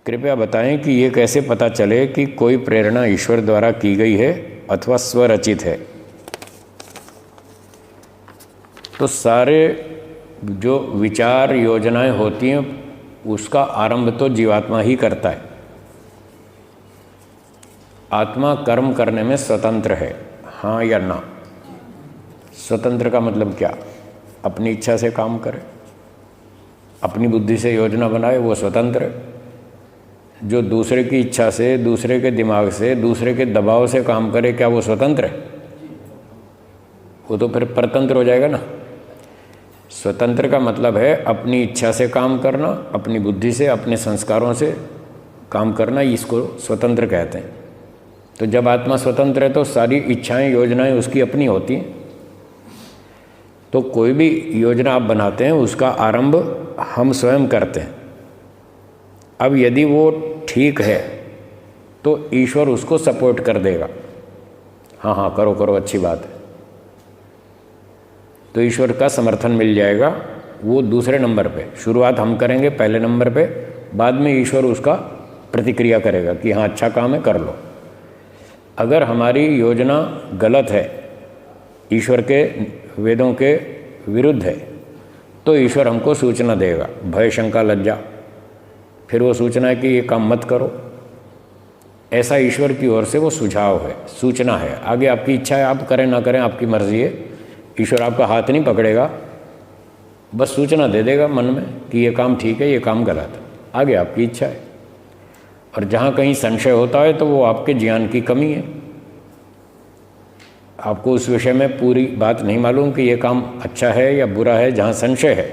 कृपया बताएं कि ये कैसे पता चले कि कोई प्रेरणा ईश्वर द्वारा की गई है अथवा स्वरचित है। तो सारे जो विचार योजनाएं होती हैं उसका आरंभ तो जीवात्मा ही करता है। आत्मा कर्म करने में स्वतंत्र है, हाँ या ना? स्वतंत्र का मतलब क्या? अपनी इच्छा से काम करे, अपनी बुद्धि से योजना बनाए, वो स्वतंत्र है। जो दूसरे की इच्छा से, दूसरे के दिमाग से, दूसरे के दबाव से काम करे, क्या वो स्वतंत्र है? वो तो फिर परतंत्र हो जाएगा ना। स्वतंत्र का मतलब है अपनी इच्छा से काम करना, अपनी बुद्धि से, अपने संस्कारों से काम करना, इसको स्वतंत्र कहते हैं। तो जब आत्मा स्वतंत्र है तो सारी इच्छाएं, योजनाएं उसकी अपनी होती हैं। तो कोई भी योजना आप बनाते हैं उसका आरंभ हम स्वयं करते हैं। अब यदि वो ठीक है तो ईश्वर उसको सपोर्ट कर देगा, हाँ हाँ करो करो, अच्छी बात है, तो ईश्वर का समर्थन मिल जाएगा। वो दूसरे नंबर पे, शुरुआत हम करेंगे पहले नंबर पे, बाद में ईश्वर उसका प्रतिक्रिया करेगा कि हाँ अच्छा काम है, कर लो। अगर हमारी योजना गलत है, ईश्वर के वेदों के विरुद्ध है, तो ईश्वर हमको सूचना देगा, भय शंका लज्जा, फिर वो सूचना है कि ये काम मत करो। ऐसा ईश्वर की ओर से वो सुझाव है, सूचना है। आगे आपकी इच्छा है, आप करें ना करें आपकी मर्जी है। ईश्वर आपका हाथ नहीं पकड़ेगा, बस सूचना दे देगा मन में कि ये काम ठीक है, ये काम गलत है, आगे आपकी इच्छा है। और जहाँ कहीं संशय होता है तो वो आपके ज्ञान की कमी है, आपको उस विषय में पूरी बात नहीं मालूम कि ये काम अच्छा है या बुरा है। जहाँ संशय है,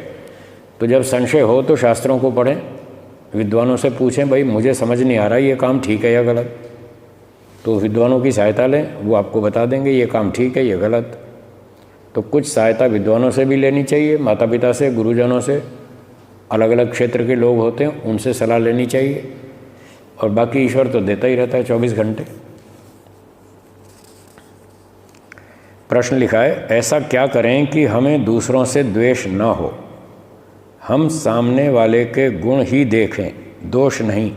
तो जब संशय हो तो शास्त्रों को पढ़ें, विद्वानों से पूछें, भाई मुझे समझ नहीं आ रहा ये काम ठीक है या गलत। तो विद्वानों की सहायता लें, वो आपको बता देंगे ये काम ठीक है, ये गलत। तो कुछ सहायता विद्वानों से भी लेनी चाहिए, माता पिता से, गुरुजनों से, अलग अलग क्षेत्र के लोग होते हैं उनसे सलाह लेनी चाहिए। और बाकी ईश्वर तो देता ही रहता है 24 घंटे। प्रश्न लिखा है, ऐसा क्या करें कि हमें दूसरों से द्वेष न हो, हम सामने वाले के गुण ही देखें, दोष नहीं।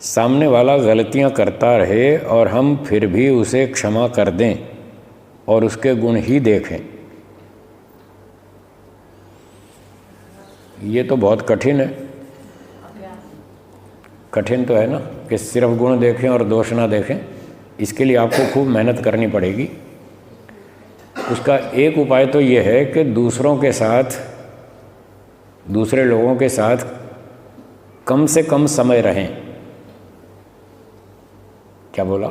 सामने वाला गलतियां करता रहे और हम फिर भी उसे क्षमा कर दें और उसके गुण ही देखें। ये तो बहुत कठिन है। कठिन तो है ना कि सिर्फ गुण देखें और दोष ना देखें। इसके लिए आपको खूब मेहनत करनी पड़ेगी। उसका एक उपाय तो ये है कि दूसरों के साथ, दूसरे लोगों के साथ कम से कम समय रहें। क्या बोला?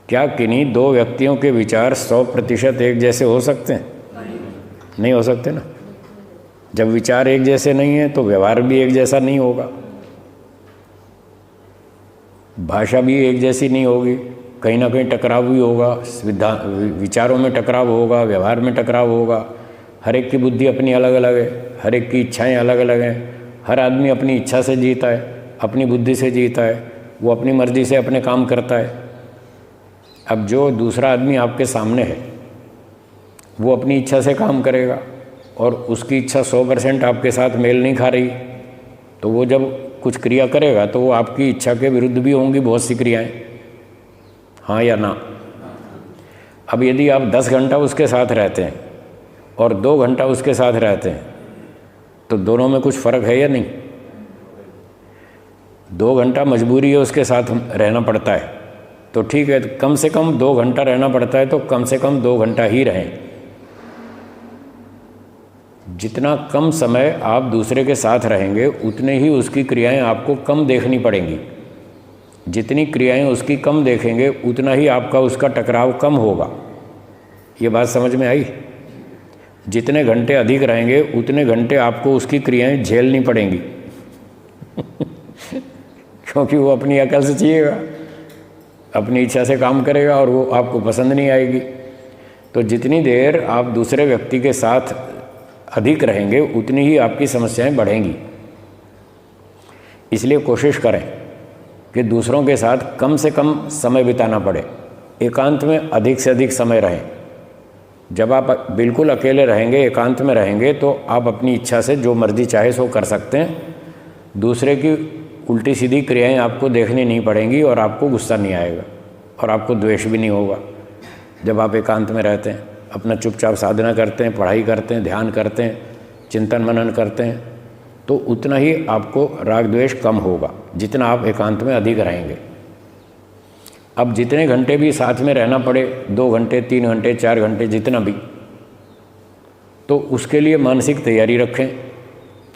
क्या किन्हीं दो व्यक्तियों के विचार 100% एक जैसे हो सकते हैं? नहीं हो सकते ना। जब विचार एक जैसे नहीं है तो व्यवहार भी एक जैसा नहीं होगा, भाषा भी एक जैसी नहीं होगी, कहीं ना कहीं टकराव भी होगा, विचारों में टकराव होगा, व्यवहार में टकराव होगा। हर एक की बुद्धि अपनी अलग अलग है, हर एक की इच्छाएं अलग अलग हैं। हर आदमी अपनी इच्छा से जीता है, अपनी बुद्धि से जीता है, वो अपनी मर्जी से अपने काम करता है। अब जो दूसरा आदमी आपके सामने है वो अपनी इच्छा से काम करेगा और उसकी इच्छा 100% आपके साथ मेल नहीं खा रही, तो वो जब कुछ क्रिया करेगा तो वो आपकी इच्छा के विरुद्ध भी होंगी बहुत सी क्रियाएं, हाँ या ना? अब यदि आप 10 घंटा उसके साथ रहते हैं और 2 घंटा उसके साथ रहते हैं तो दोनों में कुछ फ़र्क है या नहीं? 2 घंटा मजबूरी है उसके साथ रहना पड़ता है तो ठीक है, कम से कम 2 घंटा रहना पड़ता है तो कम से कम 2 घंटा ही रहें। जितना कम समय आप दूसरे के साथ रहेंगे उतने ही उसकी क्रियाएं आपको कम देखनी पड़ेंगी। जितनी क्रियाएं उसकी कम देखेंगे उतना ही आपका उसका टकराव कम होगा। ये बात समझ में आई? जितने घंटे अधिक रहेंगे उतने घंटे आपको उसकी क्रियाएं झेलनी पड़ेंगी क्योंकि वो अपनी अकल से जिएगा, अपनी इच्छा से काम करेगा और वो आपको पसंद नहीं आएगी। तो जितनी देर आप दूसरे व्यक्ति के साथ अधिक रहेंगे उतनी ही आपकी समस्याएं बढ़ेंगी। इसलिए कोशिश करें कि दूसरों के साथ कम से कम समय बिताना पड़े, एकांत में अधिक से अधिक समय रहें। जब आप बिल्कुल अकेले रहेंगे, एकांत में रहेंगे, तो आप अपनी इच्छा से जो मर्जी चाहे सो कर सकते हैं। दूसरे की उल्टी सीधी क्रियाएं आपको देखनी नहीं पड़ेंगी और आपको गुस्सा नहीं आएगा और आपको द्वेष भी नहीं होगा। जब आप एकांत में रहते हैं, अपना चुपचाप साधना करते हैं, पढ़ाई करते हैं, ध्यान करते हैं, चिंतन मनन करते हैं, तो उतना ही आपको राग द्वेष कम होगा जितना आप एकांत में अधिक रहेंगे। अब जितने घंटे भी साथ में रहना पड़े, 2 घंटे 3 घंटे 4 घंटे जितना भी, तो उसके लिए मानसिक तैयारी रखें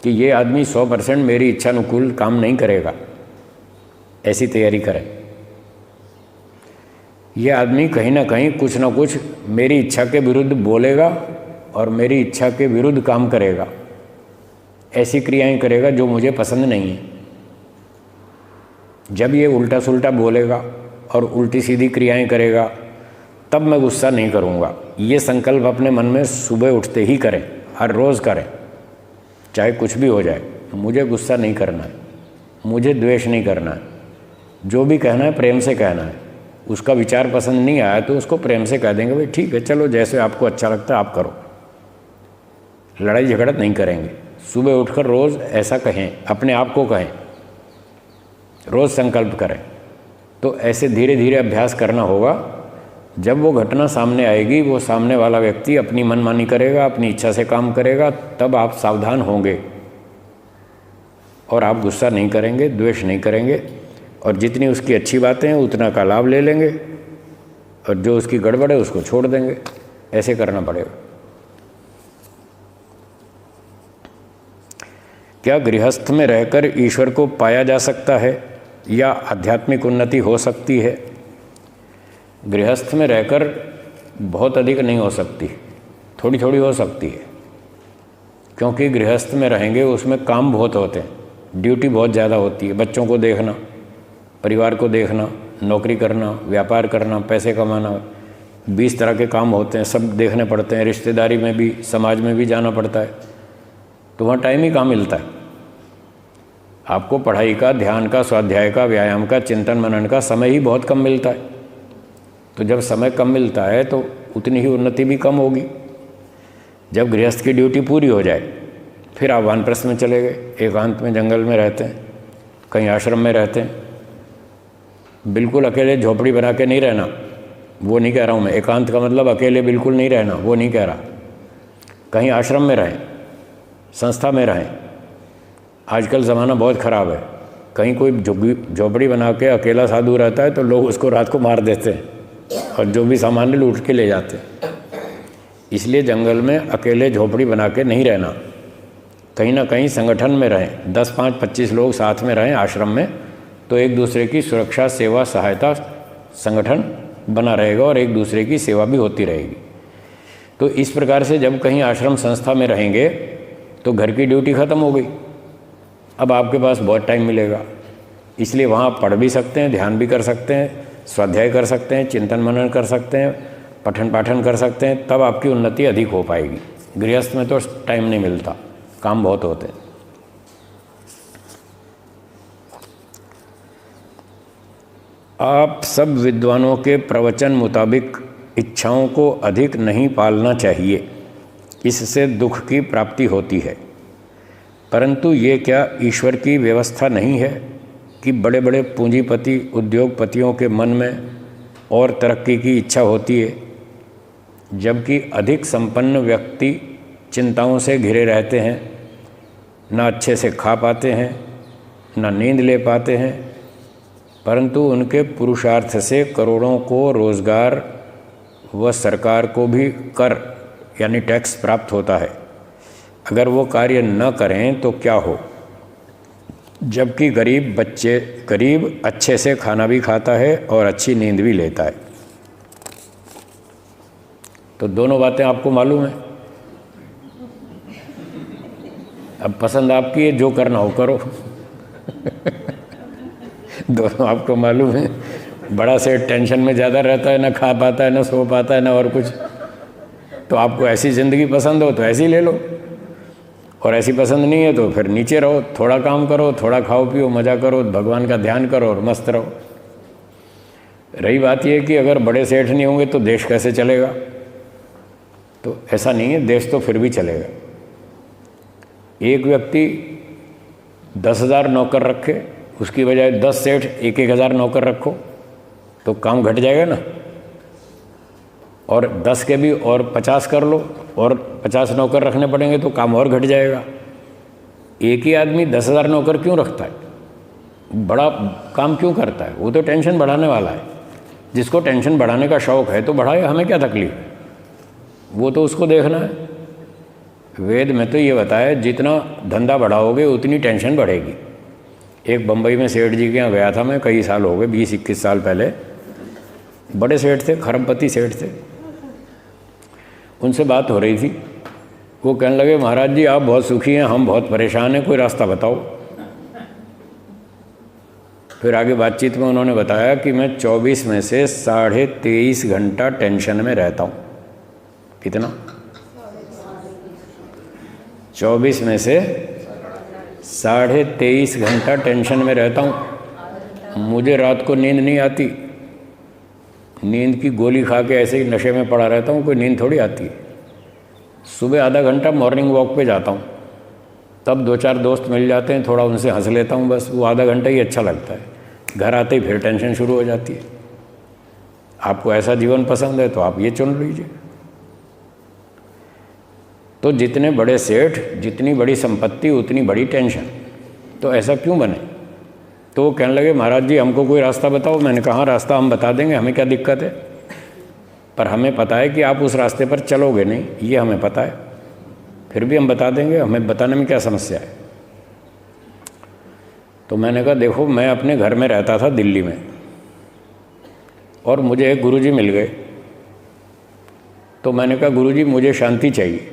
कि ये आदमी 100% मेरी इच्छानुकूल काम नहीं करेगा, ऐसी तैयारी करें। ये आदमी कहीं ना कहीं कुछ ना कुछ मेरी इच्छा के विरुद्ध बोलेगा और मेरी इच्छा के विरुद्ध काम करेगा, ऐसी क्रियाएं करेगा जो मुझे पसंद नहीं है। जब ये उल्टा सुल्टा बोलेगा और उल्टी सीधी क्रियाएं करेगा, तब मैं गुस्सा नहीं करूँगा। ये संकल्प अपने मन में सुबह उठते ही करें, हर रोज़ करें, चाहे कुछ भी हो जाए। मुझे गुस्सा नहीं करना है, मुझे द्वेष नहीं करना है, जो भी कहना है प्रेम से कहना है। उसका विचार पसंद नहीं आया तो उसको प्रेम से कह देंगे, भाई ठीक है, चलो जैसे आपको अच्छा लगता है आप करो। लड़ाई झगड़ा नहीं करेंगे। सुबह उठकर रोज़ ऐसा कहें, अपने आप को कहें, रोज़ संकल्प करें। तो ऐसे धीरे धीरे अभ्यास करना होगा। जब वो घटना सामने आएगी, वो सामने वाला व्यक्ति अपनी मनमानी करेगा, अपनी इच्छा से काम करेगा, तब आप सावधान होंगे और आप गुस्सा नहीं करेंगे, द्वेष नहीं करेंगे, और जितनी उसकी अच्छी बातें हैं उतना का लाभ ले लेंगे और जो उसकी गड़बड़ है उसको छोड़ देंगे। ऐसे करना पड़ेगा। क्या गृहस्थ में रहकर ईश्वर को पाया जा सकता है या आध्यात्मिक उन्नति हो सकती है? गृहस्थ में रहकर बहुत अधिक नहीं हो सकती, थोड़ी थोड़ी हो सकती है, क्योंकि गृहस्थ में रहेंगे उसमें काम बहुत होते हैं, ड्यूटी बहुत ज़्यादा होती है। बच्चों को देखना, परिवार को देखना, नौकरी करना, व्यापार करना, पैसे कमाना, 20 तरह के काम होते हैं, सब देखने पड़ते हैं। रिश्तेदारी में भी, समाज में भी जाना पड़ता है, तो वहाँ टाइम ही कहाँ मिलता है। आपको पढ़ाई का, ध्यान का, स्वाध्याय का, व्यायाम का, चिंतन मनन का समय ही बहुत कम मिलता है। तो जब समय कम मिलता है तो उतनी ही उन्नति भी कम होगी। जब गृहस्थ की ड्यूटी पूरी हो जाए फिर आप वानप्रस्थ में चले गए, एकांत में जंगल में रहते हैं, कहीं आश्रम में रहते हैं। बिल्कुल अकेले झोपड़ी बना के नहीं रहना, वो नहीं कह रहा हूँ मैं। एकांत का मतलब अकेले बिल्कुल नहीं रहना, वो नहीं कह रहा। कहीं आश्रम में रहें, संस्था में रहें। आजकल ज़माना बहुत ख़राब है, कहीं कोई झोपड़ी बना के अकेला साधु रहता है तो लोग उसको रात को मार देते हैं और जो भी सामान लूट के ले जाते हैं। इसलिए जंगल में अकेले झोपड़ी बना के नहीं रहना, कहीं ना कहीं संगठन में रहें। 10, 5, 25 लोग साथ में रहें आश्रम में, तो एक दूसरे की सुरक्षा, सेवा, सहायता संगठन बना रहेगा और एक दूसरे की सेवा भी होती रहेगी। तो इस प्रकार से जब कहीं आश्रम संस्था में रहेंगे तो घर की ड्यूटी ख़त्म हो गई, अब आपके पास बहुत टाइम मिलेगा। इसलिए वहाँ आप पढ़ भी सकते हैं, ध्यान भी कर सकते हैं, स्वाध्याय कर सकते हैं, चिंतन मनन कर सकते हैं, पठन पाठन कर सकते हैं, तब आपकी उन्नति अधिक हो पाएगी। गृहस्थ में तो टाइम नहीं मिलता, काम बहुत होते हैं। आप सब विद्वानों के प्रवचन मुताबिक इच्छाओं को अधिक नहीं पालना चाहिए, इससे दुख की प्राप्ति होती है। परंतु ये क्या ईश्वर की व्यवस्था नहीं है कि बड़े बड़े पूंजीपति उद्योगपतियों के मन में और तरक्की की इच्छा होती है, जबकि अधिक संपन्न व्यक्ति चिंताओं से घिरे रहते हैं, ना अच्छे से खा पाते हैं, ना नींद ले पाते हैं, परंतु उनके पुरुषार्थ से करोड़ों को रोज़गार व सरकार को भी कर यानी टैक्स प्राप्त होता है। अगर वो कार्य न करें तो क्या हो, जबकि गरीब अच्छे से खाना भी खाता है और अच्छी नींद भी लेता है। तो दोनों बातें आपको मालूम है। अब पसंद आपकी है, जो करना हो करो। दोनों आपको मालूम है। बड़ा सेठ टेंशन में ज़्यादा रहता है, ना खा पाता है, ना सो पाता है, ना और कुछ। तो आपको ऐसी ज़िंदगी पसंद हो तो ऐसी ले लो, और ऐसी पसंद नहीं है तो फिर नीचे रहो, थोड़ा काम करो, थोड़ा खाओ पियो, मज़ा करो, भगवान का ध्यान करो और मस्त रहो। रही बात यह कि अगर बड़े सेठ नहीं होंगे तो देश कैसे चलेगा। तो ऐसा नहीं है, देश तो फिर भी चलेगा। एक व्यक्ति 10,000 नौकर रखे, उसकी बजाय 10 सेठ 1,000 नौकर रखो तो काम घट जाएगा ना। और 10 के भी और 50 कर लो और 50 नौकर रखने पड़ेंगे तो काम और घट जाएगा। एक ही आदमी 10,000 नौकर क्यों रखता है, बड़ा काम क्यों करता है? वो तो टेंशन बढ़ाने वाला है। जिसको टेंशन बढ़ाने का शौक़ है तो बढ़ाए, हमें क्या तकलीफ है, वो तो उसको देखना है। वेद में तो ये बताया जितना धंधा बढ़ाओगे उतनी टेंशन बढ़ेगी। एक बम्बई में सेठ जी के यहाँ गया था मैं, कई साल हो गए, 20-21 साल पहले। बड़े सेठ थे, खरबपति सेठ थे। उनसे बात हो रही थी, वो कहने लगे महाराज जी आप बहुत सुखी हैं, हम बहुत परेशान हैं, कोई रास्ता बताओ। फिर आगे बातचीत में उन्होंने बताया कि मैं 24 में से 23.5 घंटा टेंशन में रहता हूँ। कितना? 24 में से 23.5 घंटा टेंशन में रहता हूँ। मुझे रात को नींद नहीं आती, नींद की गोली खा के ऐसे ही नशे में पड़ा रहता हूँ, कोई नींद थोड़ी आती है। सुबह आधा घंटा मॉर्निंग वॉक पे जाता हूँ, तब 2-4 दोस्त मिल जाते हैं, थोड़ा उनसे हंस लेता हूँ, बस वो आधा घंटा ही अच्छा लगता है। घर आते ही फिर टेंशन शुरू हो जाती है। आपको ऐसा जीवन पसंद है तो आप ये चुन लीजिए। तो जितने बड़े सेठ, जितनी बड़ी संपत्ति उतनी बड़ी टेंशन, तो ऐसा क्यों बने? तो वो कहने लगे महाराज जी हमको कोई रास्ता बताओ। मैंने कहा रास्ता हम बता देंगे, हमें क्या दिक्कत है, पर हमें पता है कि आप उस रास्ते पर चलोगे नहीं, ये हमें पता है, फिर भी हम बता देंगे, हमें बताने में क्या समस्या है। तो मैंने कहा देखो मैं अपने घर में रहता था दिल्ली में, और मुझे एक गुरुजी मिल गए। तो मैंने कहा गुरुजी मुझे शांति चाहिए।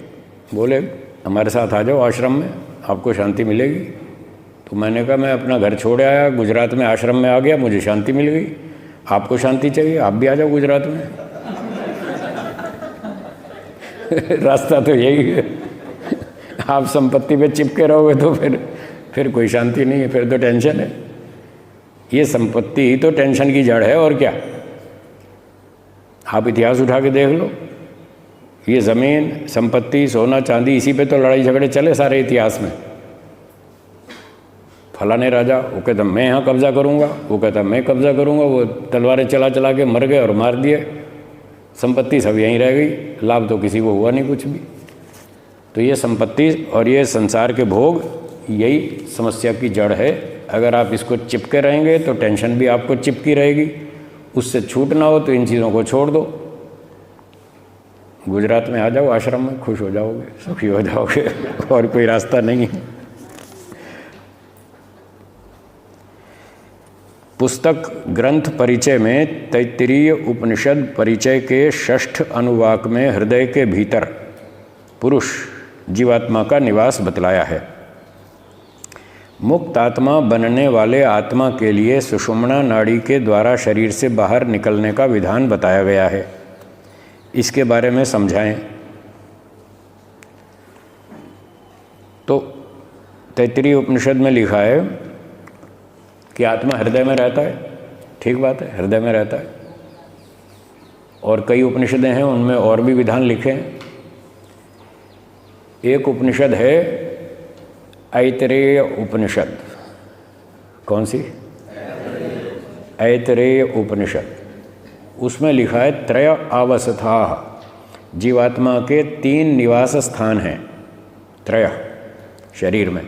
बोले हमारे साथ आ जाओ आश्रम में, आपको शांति मिलेगी। तो मैंने कहा मैं अपना घर छोड़ आया, गुजरात में आश्रम में आ गया, मुझे शांति मिल गई। आपको शांति चाहिए, आप भी आ जाओ गुजरात में। रास्ता तो यही है। आप संपत्ति पे चिपके रहोगे तो फिर कोई शांति नहीं है, फिर तो टेंशन है। ये संपत्ति ही तो टेंशन की जड़ है, और क्या। आप इतिहास उठा के देख लो, ये ज़मीन, संपत्ति, सोना चांदी, इसी पे तो लड़ाई झगड़े चले सारे इतिहास में। फलाने राजा वो कहता मैं यहाँ कब्जा करूँगा, वो कहता मैं कब्जा करूँगा, वो तलवारें चला चला के मर गए और मार दिए, संपत्ति सब यहीं रह गई, लाभ तो किसी को हुआ नहीं कुछ भी। तो ये संपत्ति और ये संसार के भोग, यही समस्या की जड़ है। अगर आप इसको चिपके रहेंगे तो टेंशन भी आपको चिपकी रहेगी। उससे छूटना हो तो इन चीज़ों को छोड़ दो, गुजरात में आ जाओ आश्रम में, खुश हो जाओगे, सुखी हो जाओगे, और कोई रास्ता नहीं है। पुस्तक ग्रंथ परिचय में तैत्तिरीय उपनिषद परिचय के 6ठ अनुवाक में हृदय के भीतर पुरुष जीवात्मा का निवास बतलाया है। मुक्त आत्मा बनने वाले आत्मा के लिए सुषुम्ना नाड़ी के द्वारा शरीर से बाहर निकलने का विधान बताया गया है। इसके बारे में समझाएं। तो तैत्तिरीय उपनिषद में लिखा है कि आत्मा हृदय में रहता है, ठीक बात है, हृदय में रहता है। और कई उपनिषदें हैं उनमें और भी विधान लिखे हैं। एक उपनिषद है ऐतरेय उपनिषद। कौन सी? ऐतरेय उपनिषद। उसमें लिखा है त्रय अवस्था, जीवात्मा के 3 निवास स्थान हैं। त्रय शरीर में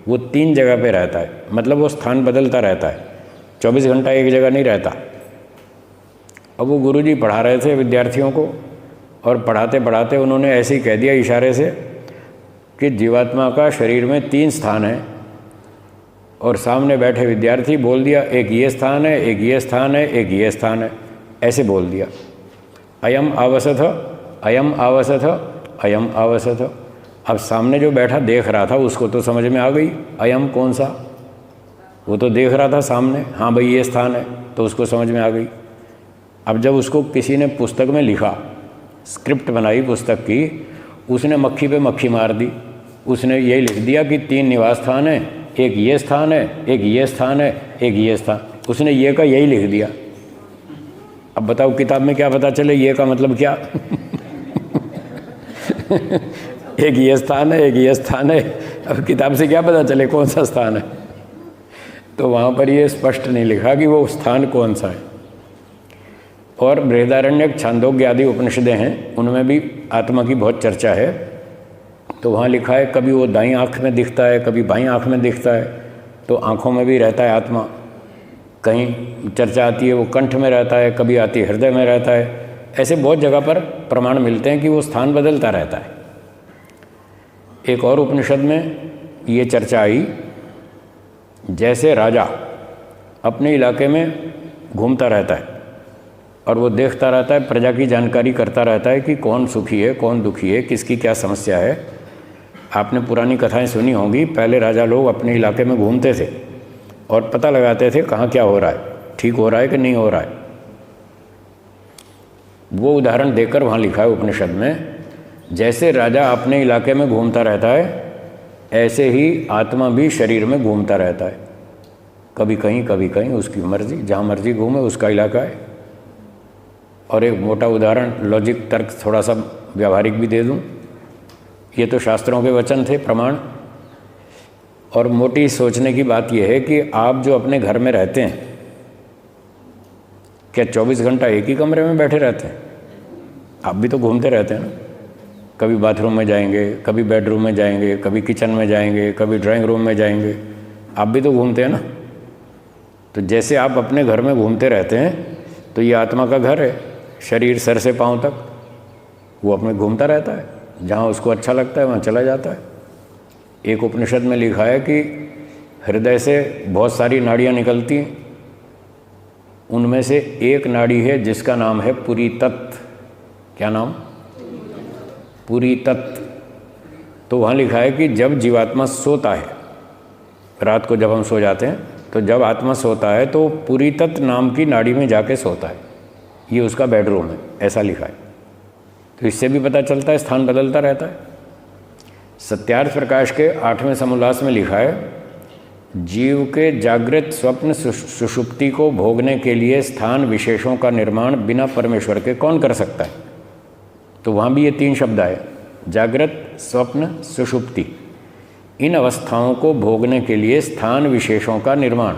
वो 3 जगह पे रहता है, मतलब वो स्थान बदलता रहता है, 24 घंटा एक जगह नहीं रहता। अब वो गुरुजी पढ़ा रहे थे विद्यार्थियों को, और पढ़ाते पढ़ाते उन्होंने ऐसे ही कह दिया इशारे से कि जीवात्मा का शरीर में 3 स्थान है, और सामने बैठे विद्यार्थी बोल दिया एक ये स्थान है, एक ये स्थान है, एक ये स्थान है, ऐसे बोल दिया। अयम आवसथ, अयम आवसथ, अयम आवसथ। अब सामने जो बैठा देख रहा था उसको तो समझ में आ गई अयम कौन सा, वो तो देख रहा था सामने, हाँ भाई ये स्थान है, तो उसको समझ में आ गई। अब जब उसको किसी ने पुस्तक में लिखा, स्क्रिप्ट बनाई पुस्तक की, उसने मक्खी पे मक्खी मार दी। उसने यही लिख दिया कि 3 निवास स्थान है, एक ये स्थान है, एक ये स्थान है, एक ये स्थान। उसने ये का यही लिख दिया। अब बताओ किताब में क्या पता चले ये का मतलब क्या। एक ये स्थान है, एक ये स्थान है। अब किताब से क्या पता चले कौन सा स्थान है? तो वहाँ पर ये स्पष्ट नहीं लिखा कि वो स्थान कौन सा है। और बृहदारण्यक, छांदोग्य आदि उपनिषदें हैं, उनमें भी आत्मा की बहुत चर्चा है। तो वहाँ लिखा है कभी वो दाईं आँख में दिखता है, कभी बाईं आँख में दिखता है, तो आँखों में भी रहता है आत्मा। कहीं चर्चा आती है वो कंठ में रहता है, कभी आती है हृदय में रहता है। ऐसे बहुत जगह पर प्रमाण मिलते हैं कि वो स्थान बदलता रहता है। एक और उपनिषद में ये चर्चा आई, जैसे राजा अपने इलाके में घूमता रहता है और वो देखता रहता है, प्रजा की जानकारी करता रहता है कि कौन सुखी है, कौन दुखी है, किसकी क्या समस्या है। आपने पुरानी कथाएं सुनी होंगी, पहले राजा लोग अपने इलाके में घूमते थे और पता लगाते थे कहाँ क्या हो रहा है, ठीक हो रहा है कि नहीं हो रहा है। वो उदाहरण देकर वहाँ लिखा है उपनिषद में, जैसे राजा अपने इलाके में घूमता रहता है, ऐसे ही आत्मा भी शरीर में घूमता रहता है। कभी कहीं उसकी मर्जी, जहाँ मर्जी घूमे उसका इलाका है। और एक मोटा उदाहरण, लॉजिक तर्क थोड़ा सा व्यावहारिक भी दे दूँ। ये तो शास्त्रों के वचन थे, प्रमाण। और मोटी सोचने की बात यह है कि आप जो अपने घर में रहते हैं, क्या 24 घंटा एक ही कमरे में बैठे रहते हैं? आप भी तो घूमते रहते हैं ना। कभी बाथरूम में जाएंगे, कभी बेडरूम में जाएंगे, कभी किचन में जाएंगे, कभी ड्राइंग रूम में जाएंगे। आप भी तो घूमते हैं ना। तो जैसे आप अपने घर में घूमते रहते हैं, तो ये आत्मा का घर है, शरीर सर से पांव तक वो अपने घूमता रहता है, जहाँ उसको अच्छा लगता है वहाँ चला जाता है। एक उपनिषद में लिखा है कि हृदय से बहुत सारी नाड़ियाँ निकलती हैं, उनमें से एक नाड़ी है जिसका नाम है पुरी तत्व। क्या नाम? पुरी तत्व। तो वहाँ लिखा है कि जब जीवात्मा सोता है, रात को जब हम सो जाते हैं, तो जब आत्मा सोता है तो पुरी तत्व नाम की नाड़ी में जाके सोता है। ये उसका बेडरूम है, ऐसा लिखा है। तो इससे भी पता चलता है स्थान बदलता रहता है। सत्यार्थ प्रकाश के 8वें समोल्लास में लिखा है, जीव के जागृत स्वप्न सुषुप्ति को भोगने के लिए स्थान विशेषों का निर्माण बिना परमेश्वर के कौन कर सकता है? तो वहाँ भी ये 3 शब्द आए, जागृत, स्वप्न, सुषुप्ति। इन अवस्थाओं को भोगने के लिए स्थान विशेषों का निर्माण।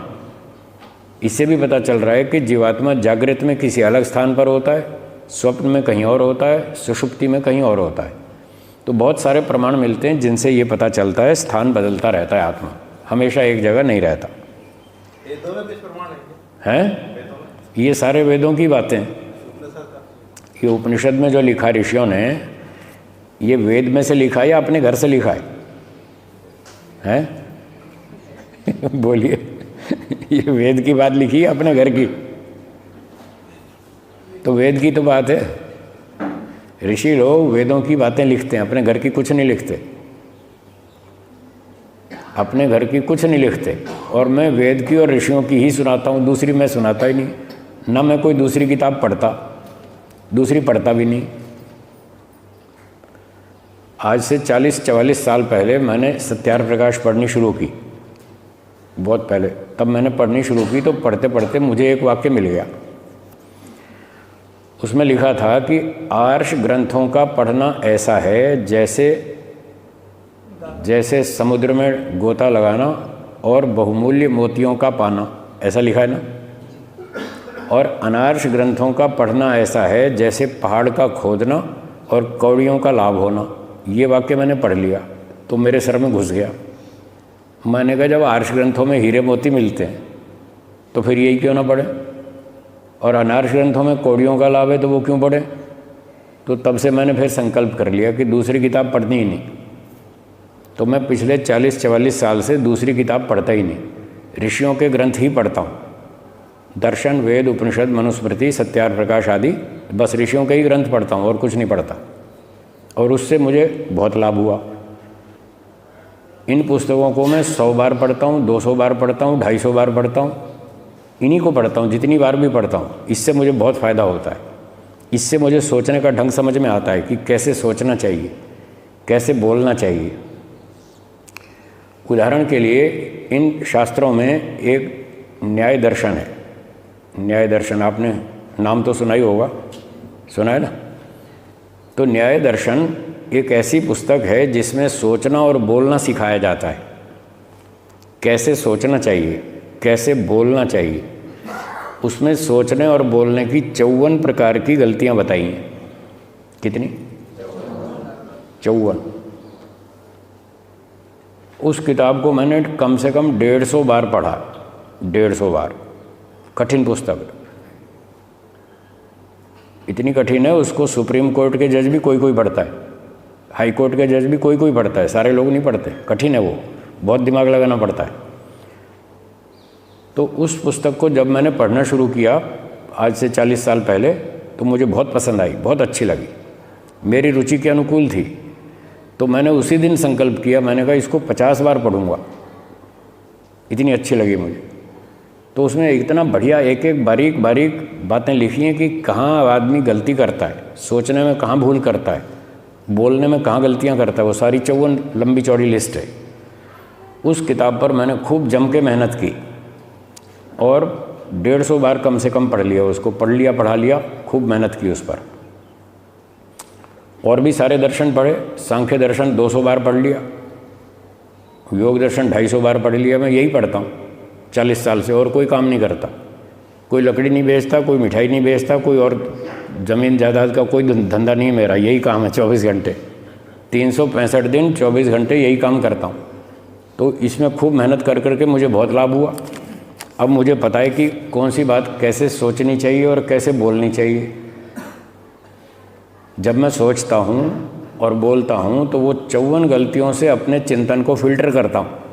इससे भी पता चल रहा है कि जीवात्मा जागृत में किसी अलग स्थान पर होता है, स्वप्न में कहीं और होता है, सुषुप्ति में कहीं और होता है। तो बहुत सारे प्रमाण मिलते हैं जिनसे ये पता चलता है स्थान बदलता रहता है, आत्मा हमेशा एक जगह नहीं रहता। वेदों में कुछ प्रमाण है? ये सारे वेदों की बातें। ये उपनिषद में जो लिखा ऋषियों ने, ये वेद में से लिखा है या अपने घर से लिखा है? बोलिए। ये वेद की बात लिखी है अपने घर की? तो वेद की तो बात है। ऋषि लोग वेदों की बातें लिखते हैं, अपने घर की कुछ नहीं लिखते। अपने घर की कुछ नहीं लिखते। और मैं वेद की और ऋषियों की ही सुनाता हूँ, दूसरी मैं सुनाता ही नहीं। ना मैं कोई दूसरी किताब पढ़ता, दूसरी पढ़ता भी नहीं। आज से 40-44 साल पहले मैंने सत्यार्थ प्रकाश पढ़नी शुरू की, बहुत पहले। तब मैंने पढ़नी शुरू की तो पढ़ते पढ़ते मुझे एक वाक्य मिल गया। उसमें लिखा था कि आर्ष ग्रंथों का पढ़ना ऐसा है जैसे समुद्र में गोता लगाना और बहुमूल्य मोतियों का पाना, ऐसा लिखा है ना। और अनार्ष ग्रंथों का पढ़ना ऐसा है जैसे पहाड़ का खोदना और कौड़ियों का लाभ होना। ये वाक्य मैंने पढ़ लिया तो मेरे सर में घुस गया। मैंने कहा जब आर्ष ग्रंथों में हीरे मोती मिलते हैं तो फिर यही क्यों ना पढ़े, और अनार्ष ग्रंथों में कौड़ियों का लाभ है तो वो क्यों पढ़े। तो तब से मैंने फिर संकल्प कर लिया कि दूसरी किताब पढ़नी ही नहीं। तो मैं पिछले 40-44 साल से दूसरी किताब पढ़ता ही नहीं, ऋषियों के ग्रंथ ही पढ़ता हूँ। दर्शन, वेद, उपनिषद, मनुस्मृति, सत्यार्थ प्रकाश आदि, बस ऋषियों के ही ग्रंथ पढ़ता हूँ और कुछ नहीं पढ़ता। और उससे मुझे बहुत लाभ हुआ। इन पुस्तकों को मैं 100 बार पढ़ता हूँ, 200 बार पढ़ता हूँ, 250 बार पढ़ता हूँ। इन्हीं को पढ़ता हूँ, जितनी बार भी पढ़ता हूँ। इससे मुझे बहुत फ़ायदा होता है। इससे मुझे सोचने का ढंग समझ में आता है कि कैसे सोचना चाहिए, कैसे बोलना चाहिए। उदाहरण के लिए इन शास्त्रों में एक न्याय दर्शन है। न्याय दर्शन आपने नाम तो सुना ही होगा, सुना है ना। तो न्याय दर्शन एक ऐसी पुस्तक है जिसमें सोचना और बोलना सिखाया जाता है। कैसे सोचना चाहिए, कैसे बोलना चाहिए। उसमें सोचने और बोलने की 54 प्रकार की गलतियां बताई हैं। कितनी? 54। उस किताब को मैंने कम से कम 150 बार पढ़ा, 150 बार। कठिन पुस्तक, इतनी कठिन है उसको सुप्रीम कोर्ट के जज भी कोई कोई पढ़ता है, हाई कोर्ट के जज भी कोई कोई पढ़ता है, सारे लोग नहीं पढ़ते। कठिन है वो, बहुत दिमाग लगाना पड़ता है। तो उस पुस्तक को जब मैंने पढ़ना शुरू किया आज से 40 साल पहले, तो मुझे बहुत पसंद आई, बहुत अच्छी लगी, मेरी रुचि के अनुकूल थी। तो मैंने उसी दिन संकल्प किया, मैंने कहा इसको 50 बार पढ़ूंगा, इतनी अच्छी लगी मुझे। तो उसमें इतना बढ़िया एक एक बारीक बारीक बातें लिखी हैं कि कहाँ आदमी गलती करता है, सोचने में कहाँ भूल करता है, बोलने में कहाँ गलतियाँ करता है। वो सारी 54 लंबी चौड़ी लिस्ट है। उस किताब पर मैंने खूब जम के मेहनत की और 150 बार कम से कम पढ़ लिया उसको, पढ़ लिया, पढ़ा लिया, खूब मेहनत की उस पर। और भी सारे दर्शन पढ़े, सांख्य दर्शन 200 बार पढ़ लिया, योग दर्शन 250 बार पढ़ लिया। मैं यही पढ़ता हूँ 40 साल से, और कोई काम नहीं करता। कोई लकड़ी नहीं बेचता, कोई मिठाई नहीं बेचता, कोई और ज़मीन जायदाद का कोई धंधा नहीं है मेरा। यही काम है 24 घंटे, 365 दिन 24 घंटे यही काम करता हूँ। तो इसमें खूब मेहनत कर करके मुझे बहुत लाभ हुआ। अब मुझे पता है कि कौन सी बात कैसे सोचनी चाहिए और कैसे बोलनी चाहिए। जब मैं सोचता हूँ और बोलता हूँ तो वो 54 गलतियों से अपने चिंतन को फिल्टर करता हूँ।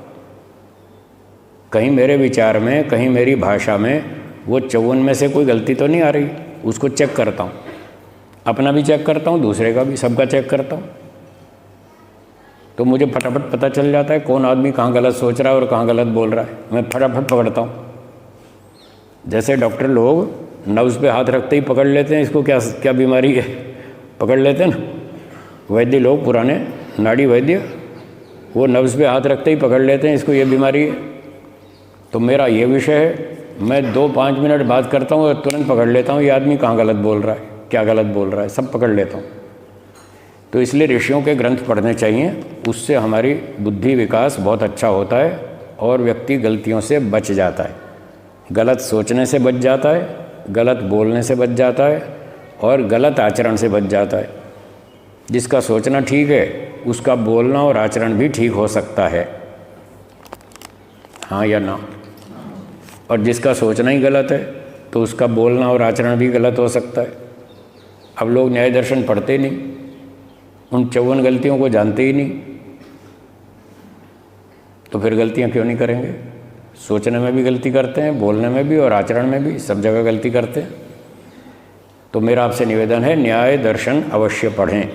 कहीं मेरे विचार में, कहीं मेरी भाषा में वो 54 में से कोई गलती तो नहीं आ रही, उसको चेक करता हूँ। अपना भी चेक करता हूँ, दूसरे का भी, सबका चेक करता हूँ। तो मुझे फटाफट पता चल जाता है कौन आदमी कहाँ गलत सोच रहा है और कहाँ गलत बोल रहा है। मैं फटाफट पकड़ता हूँ। जैसे डॉक्टर लोग नब्ज़ पे हाथ रखते ही पकड़ लेते हैं इसको क्या क्या बीमारी है, पकड़ लेते हैं ना। वैद्य लोग, पुराने नाड़ी वैद्य, वो नब्ज़ पे हाथ रखते ही पकड़ लेते हैं इसको ये बीमारी है। तो मेरा ये विषय है, मैं 2-5 मिनट बात करता हूँ और तुरंत पकड़ लेता हूँ ये आदमी कहाँ गलत बोल रहा है, क्या गलत बोल रहा है, सब पकड़ लेता हूँ। तो इसलिए ऋषियों के ग्रंथ पढ़ने चाहिए, उससे हमारी बुद्धि विकास बहुत अच्छा होता है और व्यक्ति गलतियों से बच जाता है। गलत सोचने से बच जाता है, गलत बोलने से बच जाता है और गलत आचरण से बच जाता है। जिसका सोचना ठीक है उसका बोलना और आचरण भी ठीक हो सकता है, हाँ या ना। और जिसका सोचना ही गलत है तो उसका बोलना और आचरण भी गलत हो सकता है। अब लोग न्याय दर्शन पढ़ते ही नहीं, उन 54 गलतियों को जानते ही नहीं, तो फिर गलतियां क्यों नहीं करेंगे। सोचने में भी गलती करते हैं, बोलने में भी और आचरण में भी, सब जगह गलती करते हैं। तो मेरा आपसे निवेदन है, न्याय दर्शन अवश्य पढ़ें।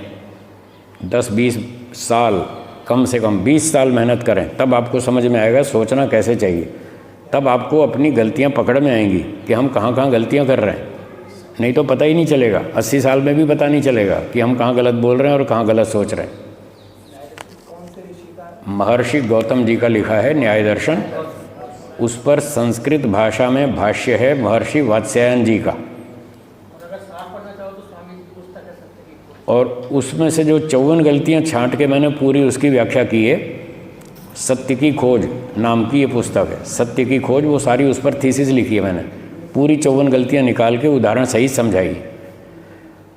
10-20 साल, कम से कम 20 साल मेहनत करें, तब आपको समझ में आएगा सोचना कैसे चाहिए। तब आपको अपनी गलतियां पकड़ में आएंगी कि हम कहाँ कहाँ गलतियां कर रहे हैं। नहीं तो पता ही नहीं चलेगा, 80 साल में भी पता नहीं चलेगा कि हम कहाँ गलत बोल रहे हैं और कहाँ गलत सोच रहे हैं। महर्षि गौतम जी का लिखा है न्याय दर्शन, उस पर संस्कृत भाषा में भाष्य है महर्षि वात्स्यायन जी का। और उसमें से जो 54 गलतियां छांट के मैंने पूरी उसकी व्याख्या की है। सत्य की खोज नाम की ये पुस्तक है, सत्य की खोज, वो सारी उस पर थीसिस लिखी है मैंने, पूरी 54 गलतियां निकाल के उदाहरण सही समझाई।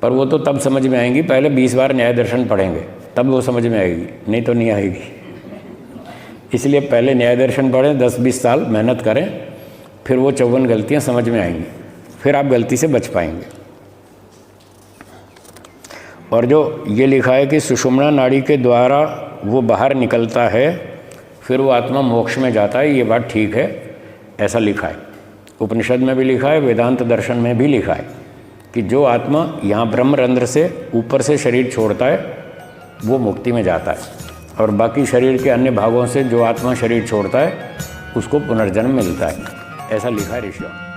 पर वो तो तब समझ में आएंगी, पहले 20 बार न्याय दर्शन पढ़ेंगे तब वो समझ में आएगी, नहीं तो नहीं आएगी। इसलिए पहले न्याय दर्शन पढ़ें, 10-20 साल मेहनत करें, फिर वो 54 गलतियाँ समझ में आएंगी, फिर आप गलती से बच पाएंगे। और जो ये लिखा है कि सुषुम्ना नाड़ी के द्वारा वो बाहर निकलता है, फिर वो आत्मा मोक्ष में जाता है, ये बात ठीक है, ऐसा लिखा है। उपनिषद में भी लिखा है, वेदांत दर्शन में भी लिखा है कि जो आत्मा यहाँ ब्रह्मरंध्र से ऊपर से शरीर छोड़ता है वो मुक्ति में जाता है, और बाकी शरीर के अन्य भागों से जो आत्मा शरीर छोड़ता है उसको पुनर्जन्म मिलता है, ऐसा लिखा है ऋषियों।